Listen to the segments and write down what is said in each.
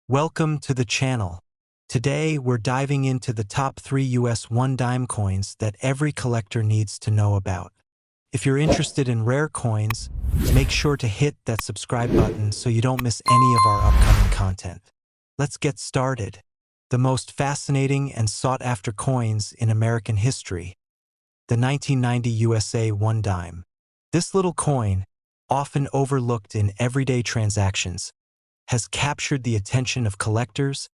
Welcome to the channel. Today, we're diving into the top 3 US 1-dime coins that every collector needs to know about. If you're interested in rare coins, make sure to hit that subscribe button so you don't miss any of our upcoming content. Let's get started. The most fascinating and sought-after coins in American history. The 1990 USA 1-dime. This little coin, often overlooked in everyday transactions, has captured the attention of collectors,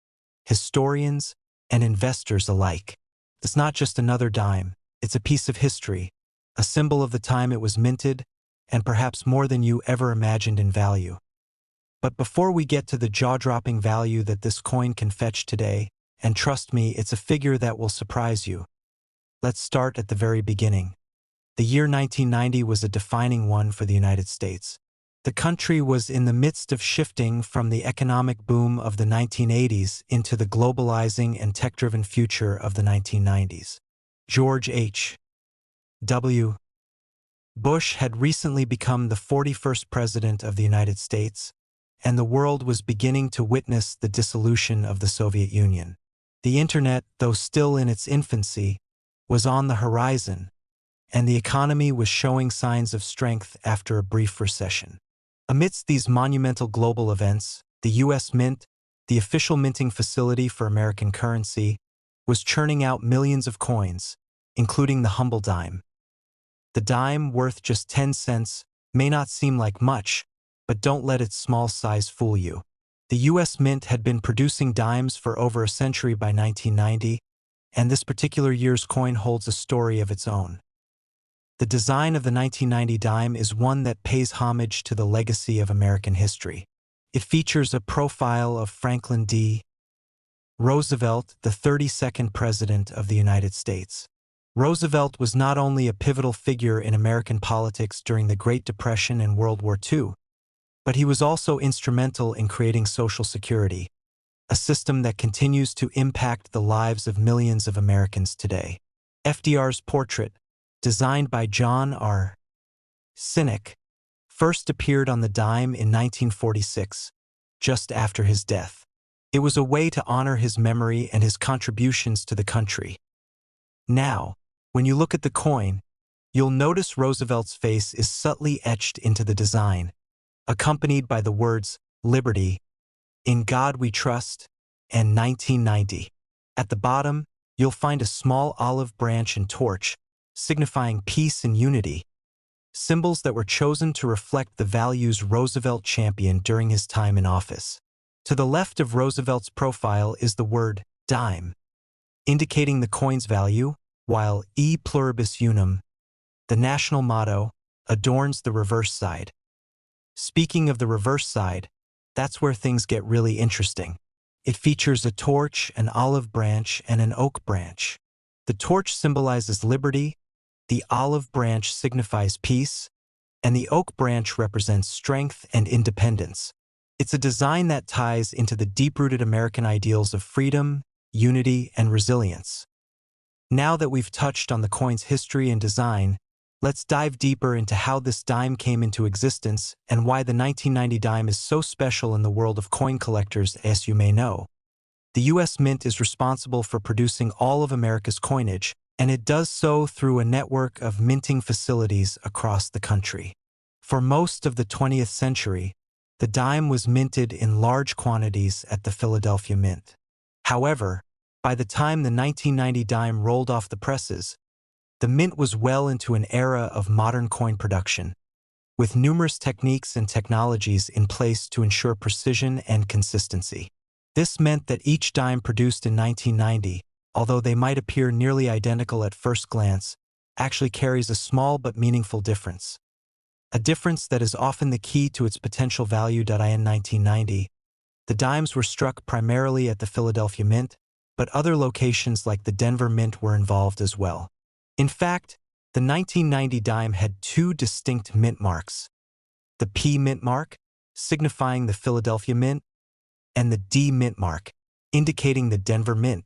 historians, and investors alike. It's not just another dime, it's a piece of history, a symbol of the time it was minted, and perhaps more than you ever imagined in value. But before we get to the jaw-dropping value that this coin can fetch today, and trust me, it's a figure that will surprise you, let's start at the very beginning. The year 1990 was a defining one for the United States. The country was in the midst of shifting from the economic boom of the 1980s into the globalizing and tech-driven future of the 1990s. George H. W. Bush had recently become the 41st President of the United States, and the world was beginning to witness the dissolution of the Soviet Union. The Internet, though still in its infancy, was on the horizon, and the economy was showing signs of strength after a brief recession. Amidst these monumental global events, the U.S. Mint, the official minting facility for American currency, was churning out millions of coins, including the humble dime. The dime, worth just 10 cents, may not seem like much, but don't let its small size fool you. The U.S. Mint had been producing dimes for over a century by 1990, and this particular year's coin holds a story of its own. The design of the 1990 dime is one that pays homage to the legacy of American history. It features a profile of Franklin D. Roosevelt, the 32nd President of the United States. Roosevelt was not only a pivotal figure in American politics during the Great Depression and World War II, but he was also instrumental in creating Social Security, a system that continues to impact the lives of millions of Americans today. FDR's portrait, designed by John R. Sinek, first appeared on the dime in 1946, just after his death. It was a way to honor his memory and his contributions to the country. Now, when you look at the coin, you'll notice Roosevelt's face is subtly etched into the design, accompanied by the words, "Liberty," "In God We Trust," and 1990. At the bottom, you'll find a small olive branch and torch, signifying peace and unity, symbols that were chosen to reflect the values Roosevelt championed during his time in office. To the left of Roosevelt's profile is the word dime, indicating the coin's value, while E pluribus unum, the national motto, adorns the reverse side. Speaking of the reverse side, that's where things get really interesting. It features a torch, an olive branch, and an oak branch. The torch symbolizes liberty, the olive branch signifies peace, and the oak branch represents strength and independence. It's a design that ties into the deep-rooted American ideals of freedom, unity, and resilience. Now that we've touched on the coin's history and design, let's dive deeper into how this dime came into existence and why the 1990 dime is so special in the world of coin collectors. As you may know, the U.S. Mint is responsible for producing all of America's coinage, and it does so through a network of minting facilities across the country. For most of the 20th century, the dime was minted in large quantities at the Philadelphia Mint. However, by the time the 1990 dime rolled off the presses, the mint was well into an era of modern coin production, with numerous techniques and technologies in place to ensure precision and consistency. This meant that each dime produced in 1990, although they might appear nearly identical at first glance, actually carries a small but meaningful difference. A difference that is often the key to its potential value. In 1990, the dimes were struck primarily at the Philadelphia Mint, but other locations like the Denver Mint were involved as well. In fact, the 1990 dime had two distinct mint marks: the P mint mark, signifying the Philadelphia Mint, and the D mint mark, indicating the Denver Mint.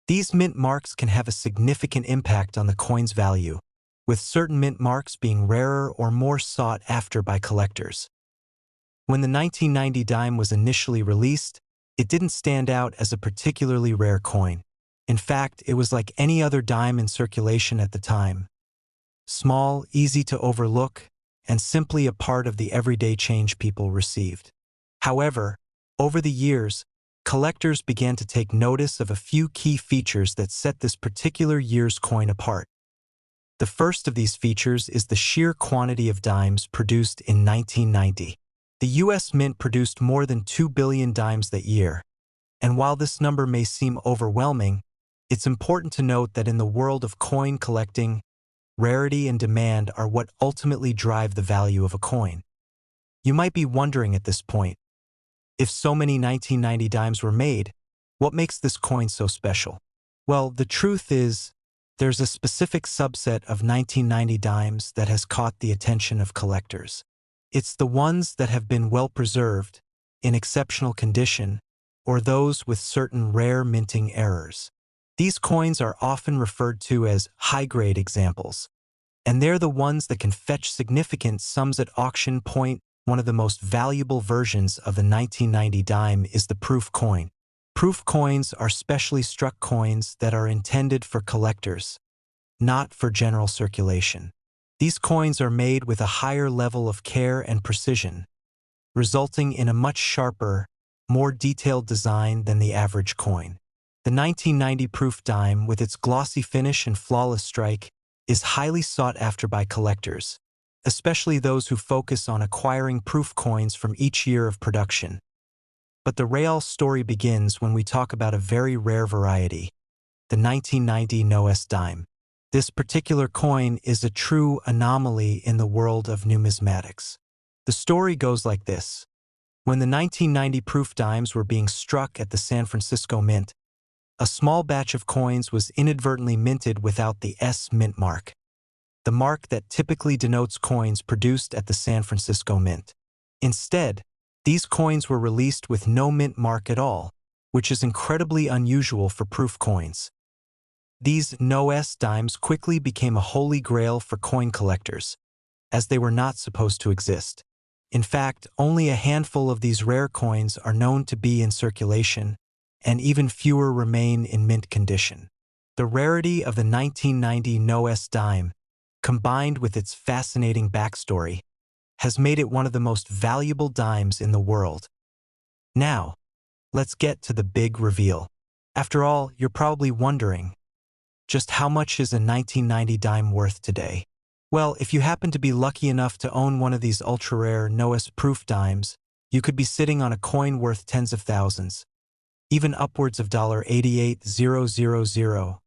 These mint marks can have a significant impact on the coin's value, with certain mint marks being rarer or more sought after by collectors. When the 1990 dime was initially released, It didn't stand out as a particularly rare coin. In fact, it was like any other dime in circulation at the time. Small, easy to overlook, and simply a part of the everyday change people received. However, over the years, collectors began to take notice of a few key features that set this particular year's coin apart. The first of these features is the sheer quantity of dimes produced in 1990. The U.S. Mint produced more than 2 billion dimes that year, and while this number may seem overwhelming, it's important to note that in the world of coin collecting, rarity and demand are what ultimately drive the value of a coin. You might be wondering at this point, if so many 1990 dimes were made, what makes this coin so special? Well, the truth is, there's a specific subset of 1990 dimes that has caught the attention of collectors. It's the ones that have been well preserved, in exceptional condition, or those with certain rare minting errors. These coins are often referred to as high-grade examples, and they're the ones that can fetch significant sums at auction point. One of the most valuable versions of the 1990 dime is the proof coin. Proof coins are specially struck coins that are intended for collectors, not for general circulation. These coins are made with a higher level of care and precision, resulting in a much sharper, more detailed design than the average coin. The 1990 proof dime, with its glossy finish and flawless strike, is highly sought after by collectors, especially those who focus on acquiring proof coins from each year of production. But the real story begins when we talk about a very rare variety, the 1990 No-S dime. This particular coin is a true anomaly in the world of numismatics. The story goes like this. When the 1990 proof dimes were being struck at the San Francisco Mint, a small batch of coins was inadvertently minted without the S mint mark, the mark that typically denotes coins produced at the San Francisco Mint. Instead, these coins were released with no mint mark at all, which is incredibly unusual for proof coins. These No-S dimes quickly became a holy grail for coin collectors, as they were not supposed to exist. In fact, only a handful of these rare coins are known to be in circulation, and even fewer remain in mint condition. The rarity of the 1990 No-S dime, combined with its fascinating backstory, has made it one of the most valuable dimes in the world. Now, let's get to the big reveal. After all, you're probably wondering, just how much is a 1990 dime worth today? Well, if you happen to be lucky enough to own one of these ultra-rare No-S proof dimes, you could be sitting on a coin worth tens of thousands, even upwards of $88,000.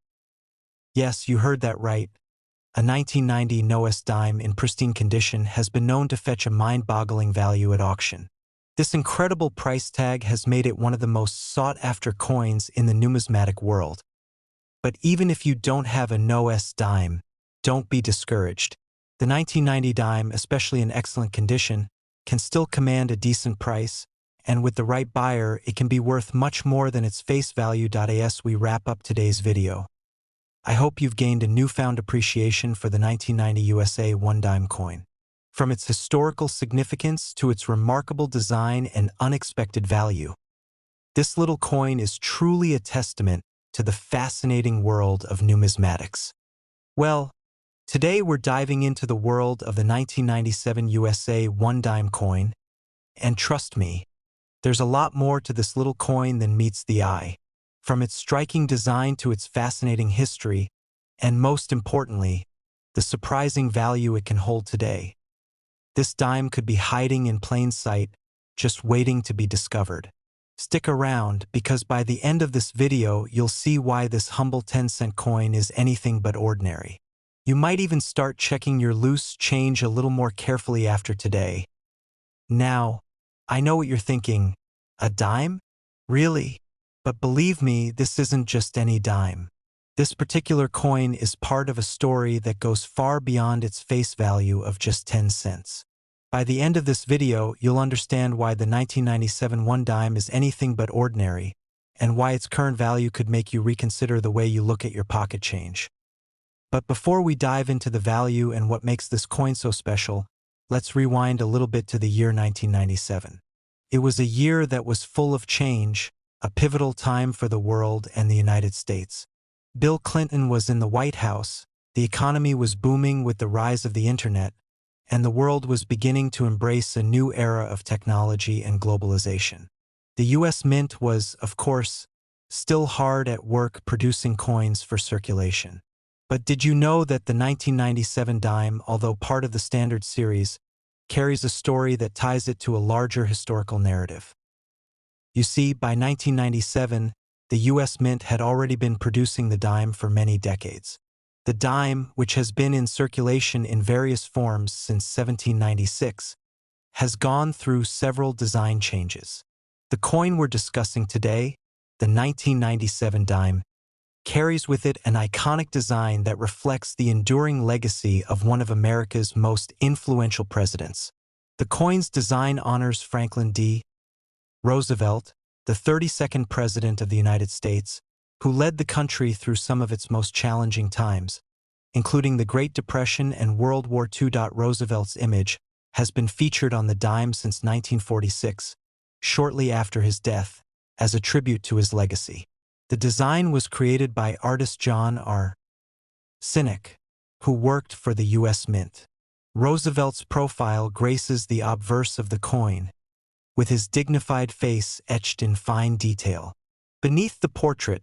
Yes, you heard that right. A 1990 No-S dime in pristine condition has been known to fetch a mind-boggling value at auction. This incredible price tag has made it one of the most sought-after coins in the numismatic world. But even if you don't have a No-S dime, don't be discouraged. The 1990 dime, especially in excellent condition, can still command a decent price, and with the right buyer, it can be worth much more than its face value. As we wrap up today's video, I hope you've gained a newfound appreciation for the 1990 USA one-dime coin. From its historical significance to its remarkable design and unexpected value, this little coin is truly a testament to the fascinating world of numismatics. Well, today we're diving into the world of the 1997 USA one-dime coin, and trust me, there's a lot more to this little coin than meets the eye. From its striking design to its fascinating history, and most importantly, the surprising value it can hold today. This dime could be hiding in plain sight, just waiting to be discovered. Stick around, because by the end of this video, you'll see why this humble 10-cent coin is anything but ordinary. You might even start checking your loose change a little more carefully after today. Now, I know what you're thinking. A dime? Really? But believe me, this isn't just any dime. This particular coin is part of a story that goes far beyond its face value of just 10 cents. By the end of this video, you'll understand why the 1997 one dime is anything but ordinary, and why its current value could make you reconsider the way you look at your pocket change. But before we dive into the value and what makes this coin so special, let's rewind a little bit to the year 1997. It was a year that was full of change, a pivotal time for the world and the United States. Bill Clinton was in the White House, the economy was booming with the rise of the internet, and the world was beginning to embrace a new era of technology and globalization. The U.S. Mint was, of course, still hard at work producing coins for circulation. But did you know that the 1997 dime, although part of the standard series, carries a story that ties it to a larger historical narrative? You see, by 1997, the U.S. Mint had already been producing the dime for many decades. The dime, which has been in circulation in various forms since 1796, has gone through several design changes. The coin we're discussing today, the 1997 dime, carries with it an iconic design that reflects the enduring legacy of one of America's most influential presidents. The coin's design honors Franklin D. Roosevelt, the 32nd President of the United States, who led the country through some of its most challenging times, including the Great Depression and World War II. Roosevelt's image has been featured on the dime since 1946, shortly after his death, as a tribute to his legacy. The design was created by artist John R. Sinek, who worked for the U.S. Mint. Roosevelt's profile graces the obverse of the coin, with his dignified face etched in fine detail. Beneath the portrait,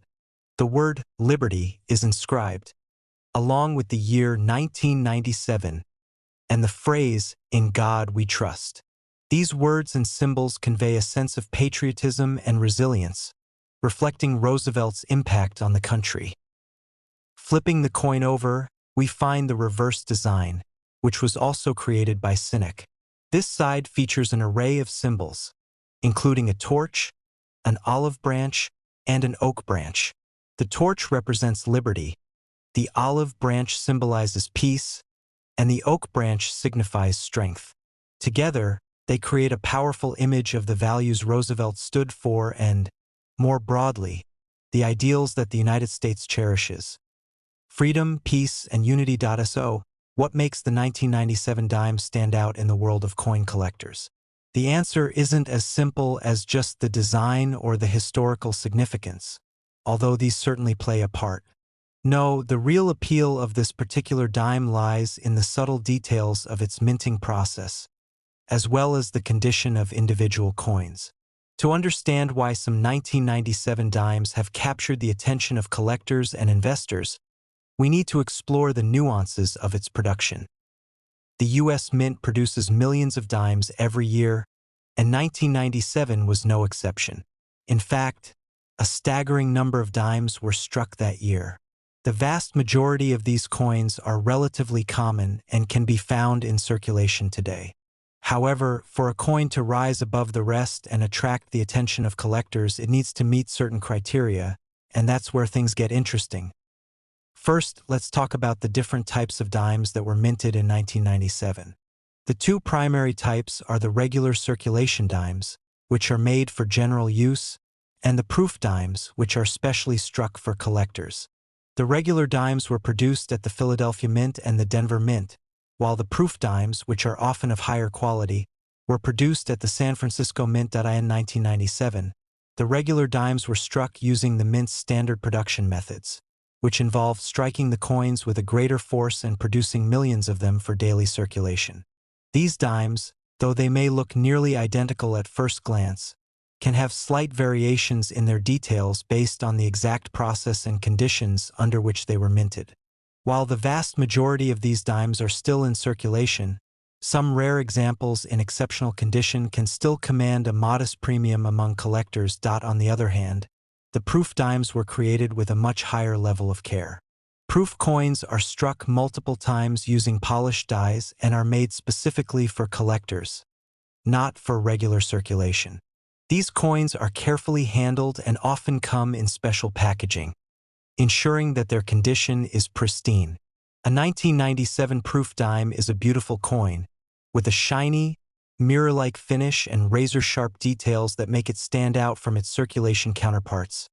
the word "Liberty" is inscribed, along with the year 1997 and the phrase, "In God We Trust." These words and symbols convey a sense of patriotism and resilience, reflecting Roosevelt's impact on the country. Flipping the coin over, we find the reverse design, which was also created by Sinek. This side features an array of symbols, including a torch, an olive branch, and an oak branch. The torch represents liberty, the olive branch symbolizes peace, and the oak branch signifies strength. Together, they create a powerful image of the values Roosevelt stood for and, more broadly, the ideals that the United States cherishes. Freedom, peace, and unity. So, what makes the 1997 dime stand out in the world of coin collectors? The answer isn't as simple as just the design or the historical significance, although these certainly play a part. No, the real appeal of this particular dime lies in the subtle details of its minting process, as well as the condition of individual coins. To understand why some 1997 dimes have captured the attention of collectors and investors, we need to explore the nuances of its production. The U.S. Mint produces millions of dimes every year, and 1997 was no exception. In fact, a staggering number of dimes were struck that year. The vast majority of these coins are relatively common and can be found in circulation today. However, for a coin to rise above the rest and attract the attention of collectors, it needs to meet certain criteria, and that's where things get interesting. First, let's talk about the different types of dimes that were minted in 1997. The two primary types are the regular circulation dimes, which are made for general use, and the proof dimes, which are specially struck for collectors. The regular dimes were produced at the Philadelphia Mint and the Denver Mint, while the proof dimes, which are often of higher quality, were produced at the San Francisco Mint. In 1997, the regular dimes were struck using the Mint's standard production methods, which involved striking the coins with a greater force and producing millions of them for daily circulation. These dimes, though they may look nearly identical at first glance, can have slight variations in their details based on the exact process and conditions under which they were minted. While the vast majority of these dimes are still in circulation, some rare examples in exceptional condition can still command a modest premium among collectors. On the other hand, the proof dimes were created with a much higher level of care. Proof coins are struck multiple times using polished dies and are made specifically for collectors, not for regular circulation. These coins are carefully handled and often come in special packaging, ensuring that their condition is pristine. A 1997 proof dime is a beautiful coin, with a shiny, mirror-like finish and razor-sharp details that make it stand out from its circulation counterparts.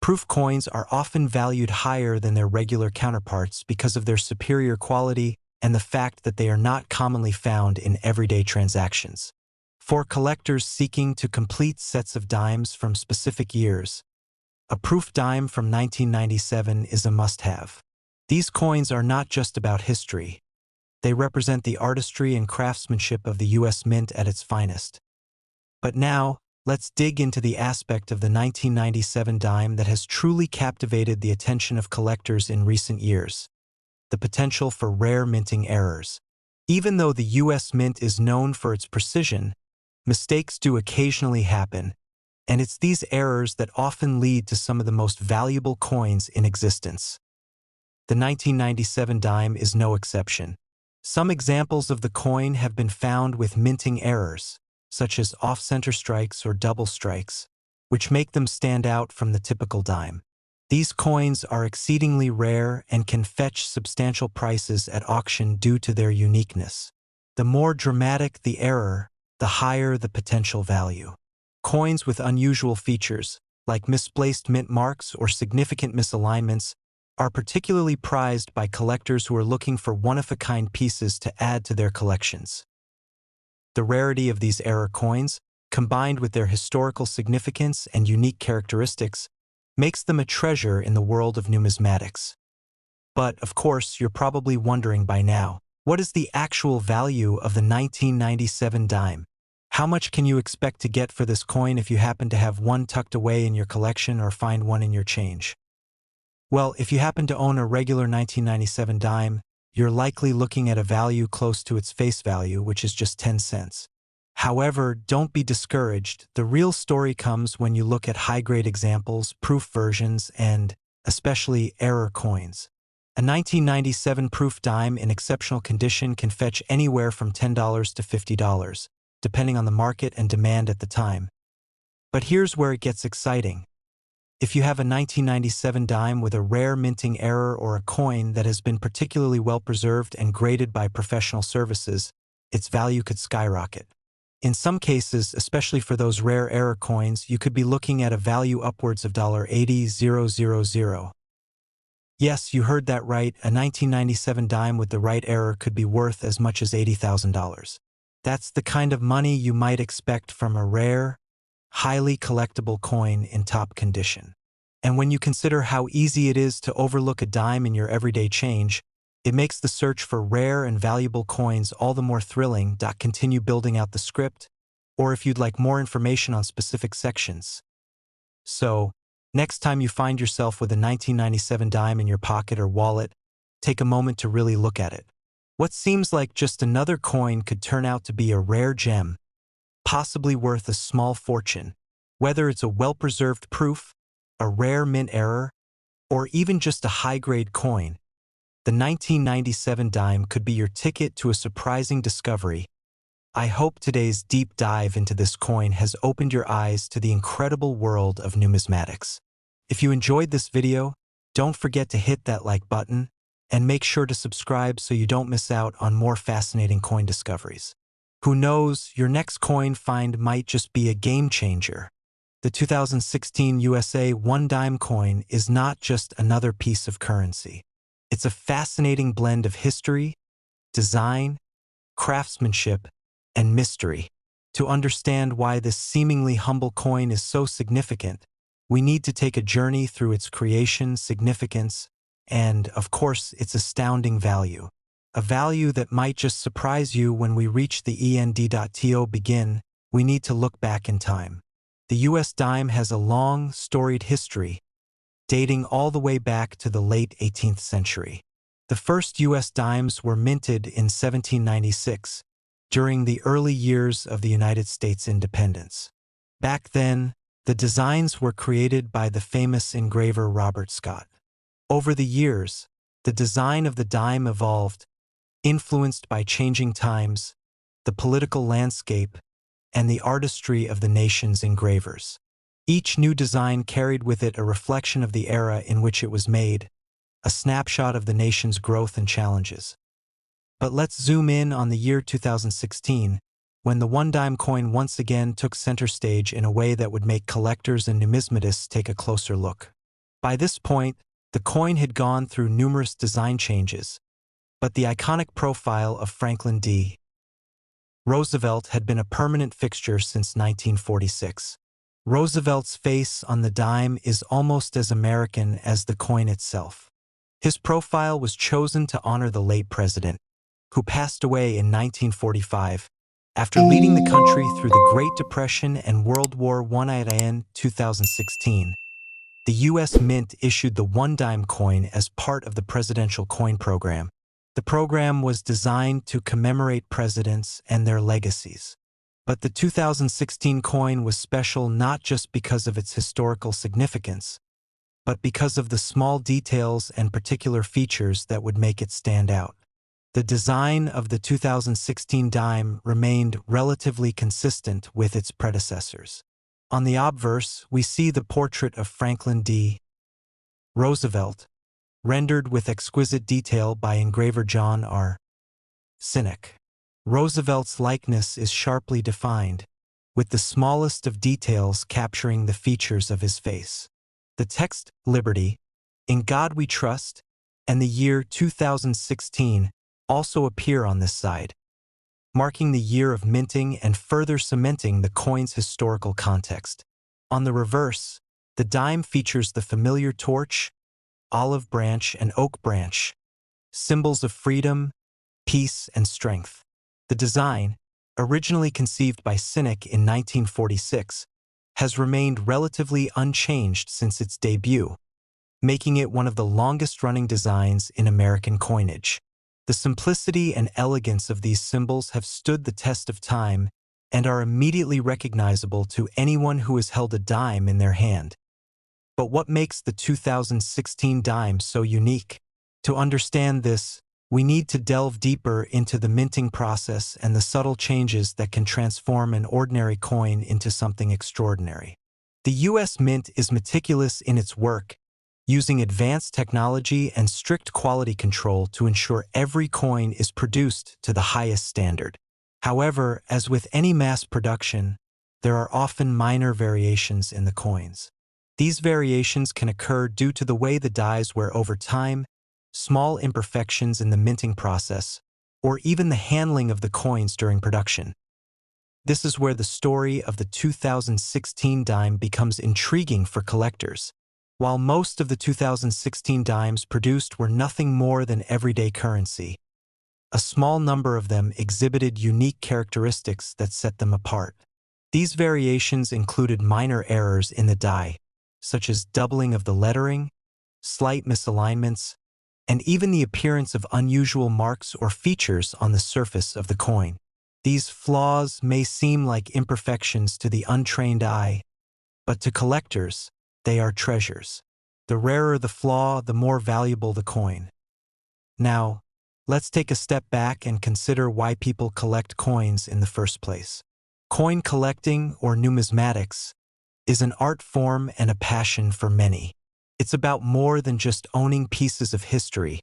Proof coins are often valued higher than their regular counterparts because of their superior quality and the fact that they are not commonly found in everyday transactions. For collectors seeking to complete sets of dimes from specific years, a proof dime from 1997 is a must-have. These coins are not just about history. They represent the artistry and craftsmanship of the U.S. Mint at its finest. But now, let's dig into the aspect of the 1997 dime that has truly captivated the attention of collectors in recent years: the potential for rare minting errors. Even though the U.S. Mint is known for its precision, mistakes do occasionally happen, and it's these errors that often lead to some of the most valuable coins in existence. The 1997 dime is no exception. Some examples of the coin have been found with minting errors, such as off-center strikes or double strikes, which make them stand out from the typical dime. These coins are exceedingly rare and can fetch substantial prices at auction due to their uniqueness. The more dramatic the error, the higher the potential value. Coins with unusual features, like misplaced mint marks or significant misalignments, are particularly prized by collectors who are looking for one-of-a-kind pieces to add to their collections. The rarity of these error coins, combined with their historical significance and unique characteristics, makes them a treasure in the world of numismatics. But, of course, you're probably wondering by now, what is the actual value of the 1997 dime? How much can you expect to get for this coin if you happen to have one tucked away in your collection or find one in your change? Well, if you happen to own a regular 1997 dime, you're likely looking at a value close to its face value, which is just 10 cents. However, don't be discouraged. The real story comes when you look at high-grade examples, proof versions, and, especially, error coins. A 1997 proof dime in exceptional condition can fetch anywhere from $10 to $50, depending on the market and demand at the time. But here's where it gets exciting. If you have a 1997 dime with a rare minting error or a coin that has been particularly well preserved and graded by professional services, its value could skyrocket. In some cases, especially for those rare error coins, you could be looking at a value upwards of $80,000. Yes, you heard that right. A 1997 dime with the right error could be worth as much as $80,000. That's the kind of money you might expect from a rare, highly collectible coin in top condition. And when you consider how easy it is to overlook a dime in your everyday change, it makes the search for rare and valuable coins all the more thrilling. Continue building out the script, or if you'd like more information on specific sections. So, next time you find yourself with a 1997 dime in your pocket or wallet, take a moment to really look at it. What seems like just another coin could turn out to be a rare gem, possibly worth a small fortune. Whether it's a well-preserved proof, a rare mint error, or even just a high-grade coin, the 1997 dime could be your ticket to a surprising discovery. I hope today's deep dive into this coin has opened your eyes to the incredible world of numismatics. If you enjoyed this video, don't forget to hit that like button, and make sure to subscribe so you don't miss out on more fascinating coin discoveries. Who knows, your next coin find might just be a game changer. The 2016 USA 1 dime coin is not just another piece of currency. It's a fascinating blend of history, design, craftsmanship, and mystery. To understand why this seemingly humble coin is so significant, we need to take a journey through its creation, significance, and, of course, its astounding value. A value that might just surprise you. When we reach the end.to begin, we need to look back in time. The US dime has a long, storied history, dating all the way back to the late 18th century. The first US dimes were minted in 1796, during the early years of the United States independence. Back then, the designs were created by the famous engraver Robert Scott. Over the years, the design of the dime evolved, influenced by changing times, the political landscape, and the artistry of the nation's engravers. Each new design carried with it a reflection of the era in which it was made, a snapshot of the nation's growth and challenges. But let's zoom in on the year 2016, when the 1 dime coin once again took center stage in a way that would make collectors and numismatists take a closer look. By this point, the coin had gone through numerous design changes, but the iconic profile of Franklin D. Roosevelt had been a permanent fixture since 1946. Roosevelt's face on the dime is almost as American as the coin itself. His profile was chosen to honor the late president, who passed away in 1945 after leading the country through the Great Depression and World War I. In 2016, the U.S. Mint issued the one-dime coin as part of the Presidential Coin Program. The program was designed to commemorate presidents and their legacies. But the 2016 coin was special not just because of its historical significance, but because of the small details and particular features that would make it stand out. The design of the 2016 dime remained relatively consistent with its predecessors. On the obverse, we see the portrait of Franklin D. Roosevelt, rendered with exquisite detail by engraver John R. Sinek. Roosevelt's likeness is sharply defined, with the smallest of details capturing the features of his face. The text, Liberty, In God We Trust, and the year 2016 also appear on this side, marking the year of minting and further cementing the coin's historical context. On the reverse, the dime features the familiar torch, olive branch, and oak branch, symbols of freedom, peace, and strength. The design, originally conceived by Sinek in 1946, has remained relatively unchanged since its debut, making it one of the longest-running designs in American coinage. The simplicity and elegance of these symbols have stood the test of time and are immediately recognizable to anyone who has held a dime in their hand. But what makes the 2016 dime so unique? To understand this, we need to delve deeper into the minting process and the subtle changes that can transform an ordinary coin into something extraordinary. The U.S. Mint is meticulous in its work, using advanced technology and strict quality control to ensure every coin is produced to the highest standard. However, as with any mass production, there are often minor variations in the coins. These variations can occur due to the way the dies wear over time, small imperfections in the minting process, or even the handling of the coins during production. This is where the story of the 2016 dime becomes intriguing for collectors. While most of the 2016 dimes produced were nothing more than everyday currency, a small number of them exhibited unique characteristics that set them apart. These variations included minor errors in the die, such as doubling of the lettering, slight misalignments, and even the appearance of unusual marks or features on the surface of the coin. These flaws may seem like imperfections to the untrained eye, but to collectors, they are treasures. The rarer the flaw, the more valuable the coin. Now, let's take a step back and consider why people collect coins in the first place. Coin collecting, or numismatics, is an art form and a passion for many. It's about more than just owning pieces of history.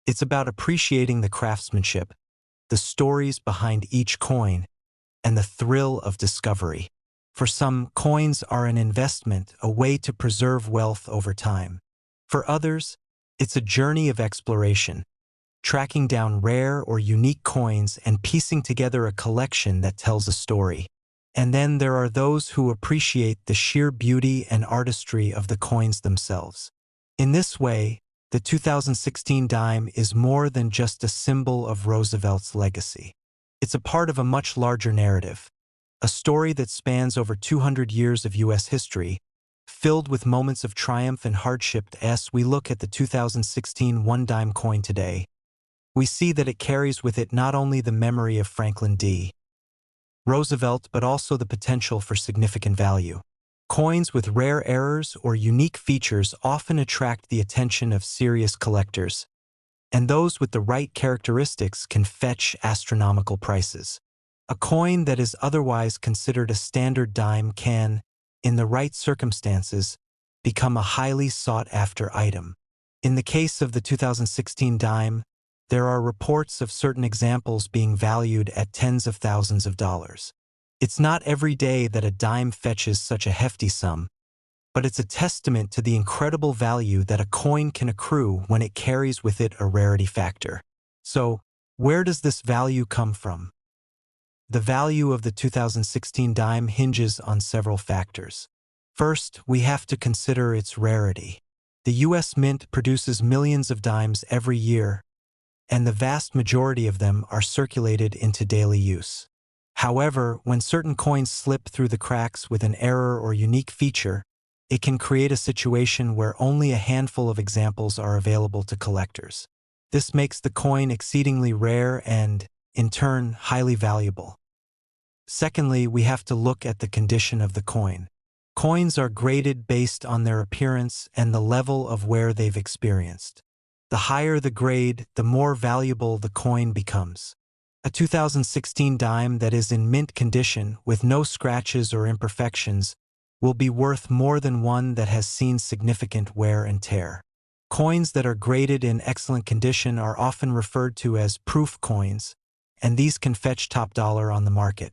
It's about appreciating the craftsmanship, the stories behind each coin, and the thrill of discovery. For some, coins are an investment, a way to preserve wealth over time. For others, it's a journey of exploration, tracking down rare or unique coins and piecing together a collection that tells a story. And then there are those who appreciate the sheer beauty and artistry of the coins themselves. In this way, the 2016 dime is more than just a symbol of Roosevelt's legacy. It's a part of a much larger narrative, a story that spans over 200 years of U.S. history, filled with moments of triumph and hardship. As we look at the 2016 one-dime coin today, we see that it carries with it not only the memory of Franklin D. Roosevelt, but also the potential for significant value. Coins with rare errors or unique features often attract the attention of serious collectors, and those with the right characteristics can fetch astronomical prices. A coin that is otherwise considered a standard dime can, in the right circumstances, become a highly sought-after item. In the case of the 2016 dime, there are reports of certain examples being valued at tens of thousands of dollars. It's not every day that a dime fetches such a hefty sum, but it's a testament to the incredible value that a coin can accrue when it carries with it a rarity factor. So, where does this value come from? The value of the 2016 dime hinges on several factors. First, we have to consider its rarity. The U.S. Mint produces millions of dimes every year, and the vast majority of them are circulated into daily use. However, when certain coins slip through the cracks with an error or unique feature, it can create a situation where only a handful of examples are available to collectors. This makes the coin exceedingly rare and, in turn, highly valuable. Secondly, we have to look at the condition of the coin. Coins are graded based on their appearance and the level of wear they've experienced. The higher the grade, the more valuable the coin becomes. A 2016 dime that is in mint condition with no scratches or imperfections will be worth more than one that has seen significant wear and tear. Coins that are graded in excellent condition are often referred to as proof coins, and these can fetch top dollar on the market.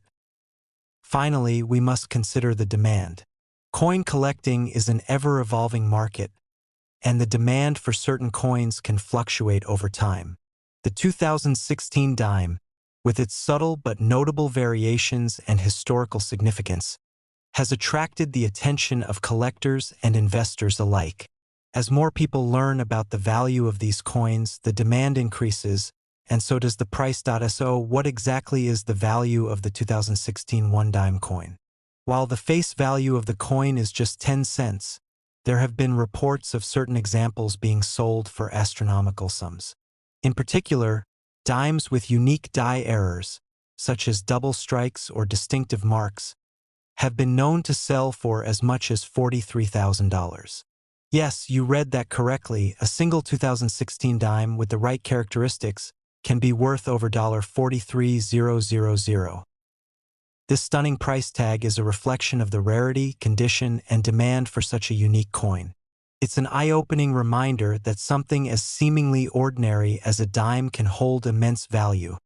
Finally, we must consider the demand. Coin collecting is an ever-evolving market, and the demand for certain coins can fluctuate over time. The 2016 dime, with its subtle but notable variations and historical significance, has attracted the attention of collectors and investors alike. As more people learn about the value of these coins, the demand increases, and so does the price. So, what exactly is the value of the 2016 one-dime coin? While the face value of the coin is just 10 cents, there have been reports of certain examples being sold for astronomical sums. In particular, dimes with unique die errors, such as double strikes or distinctive marks, have been known to sell for as much as $43,000. Yes, you read that correctly. A single 2016 dime with the right characteristics can be worth over $43,000. This stunning price tag is a reflection of the rarity, condition, and demand for such a unique coin. It's an eye-opening reminder that something as seemingly ordinary as a dime can hold immense value,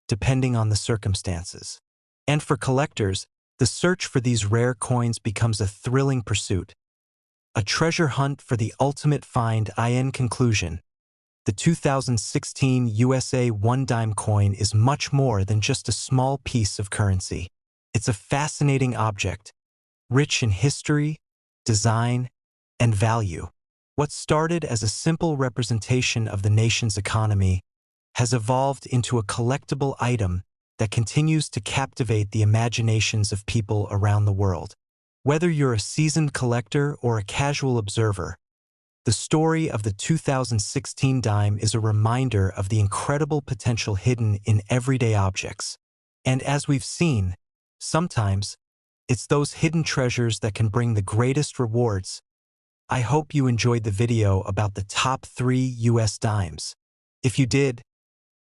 depending on the circumstances. And for collectors, the search for these rare coins becomes a thrilling pursuit, a treasure hunt for the ultimate find. In conclusion, the 2016 USA one-dime coin is much more than just a small piece of currency. It's a fascinating object, rich in history, design, and value. What started as a simple representation of the nation's economy has evolved into a collectible item that continues to captivate the imaginations of people around the world. Whether you're a seasoned collector or a casual observer, the story of the 2016 dime is a reminder of the incredible potential hidden in everyday objects. And as we've seen, sometimes it's those hidden treasures that can bring the greatest rewards. I hope you enjoyed the video about the top 3 US dimes. If you did,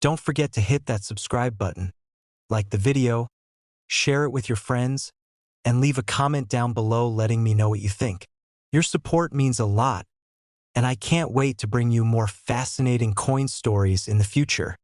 don't forget to hit that subscribe button, like the video, share it with your friends, and leave a comment down below letting me know what you think. Your support means a lot, and I can't wait to bring you more fascinating coin stories in the future.